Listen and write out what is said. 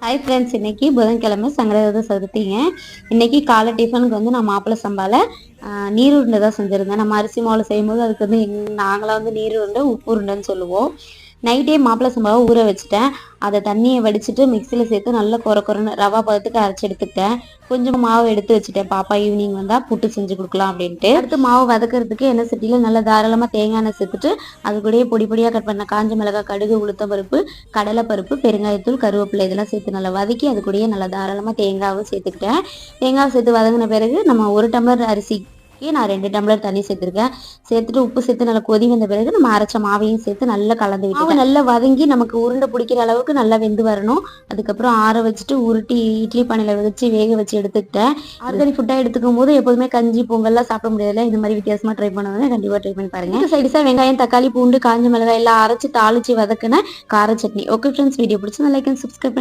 Hi friends, இன்னைக்கு புதன்கிழமை சங்கரத சதுர்த்திங்க. இன்னைக்கு காலை டிஃபனுக்கு வந்து நான் மாப்பிள்ளை சம்பால நீர் உருண்டை தான் செஞ்சுருந்தேன். நம்ம அரிசி மாவில் செய்யும்போது அதுக்கு வந்து நாங்களாம் வந்து நீர் உருண்டை உப்பு உருண்டைன்னு சொல்லுவோம். நைட்டே மாப்பிள்ளை சம்பாவை ஊற வச்சுட்டேன். அதை தண்ணியை வடிச்சிட்டு மிக்சியில் சேர்த்து நல்லா குறைன்னு ரவா பதத்துக்கு அரைச்சி எடுத்துக்கிட்டேன். கொஞ்சம் மாவு எடுத்து வச்சுட்டேன், பாப்பா ஈவினிங் வந்தால் புட்டு செஞ்சு கொடுக்கலாம் அப்படின்ட்டு. அடுத்து மாவு வதக்கிறதுக்கு எண்ணெய் சட்டியில் நல்லா தாராளமாக தேங்காய் எண்ணெய் சேர்த்துட்டு அது கூடயே பொடி பொடியாக கட் பண்ண காஞ்ச மிளகாய், கடுகு, உளுத்தம் பருப்பு, கடலைப்பருப்பு, பெருங்காயத்தூள், கருவேப்பிலை இதெல்லாம் சேர்த்து நல்லா வதக்கி அது கூடயே நல்லா தாராளமாக தேங்காவும் சேர்த்துக்கிட்டேன். தேங்காய் சேர்த்து வதங்கின பிறகு நம்ம 1 டம்ளர் அரிசிக்கு நான் 2 டம்ளர் தண்ணி சேர்த்துருக்கேன். சேர்த்துட்டு உப்பு சேர்த்து நல்லா கொதி வந்த பிறகு நம்ம அரைச்ச மாவையும் சேர்த்து நல்லா கலந்து விட்டு நல்லா வதங்கி நமக்கு உருண்டை பிடிக்கிற அளவுக்கு நல்லா வெந்து வரணும். அதுக்கப்புறம் ஆற வச்சுட்டு உருட்டி இட்லி பானையில் வச்சு வேக வச்சு எடுத்துக்கிட்டேன். ஆர்கானிக் ஃபுட்டாக எடுத்துக்கும் போது எப்போதுமே கஞ்சி பொங்கல்லாம் சாப்பிட முடியாதுல, இந்த மாதிரி வித்தியாசமாக ட்ரை பண்ணுவாங்க. கண்டிப்பாக ட்ரை பண்ணி பாருங்க. சைடிஸாக வெங்காயம், தக்காளி, பூண்டு, காஞ்ச மிளகாய் எல்லாம் அரைச்சி தாளிச்சு வதக்கின கார சட்னி. ஓகே ஃப்ரெண்ட்ஸ், வீடியோ பிடிச்சி லைக் அண்ட் சப்ஸ்கிரைப்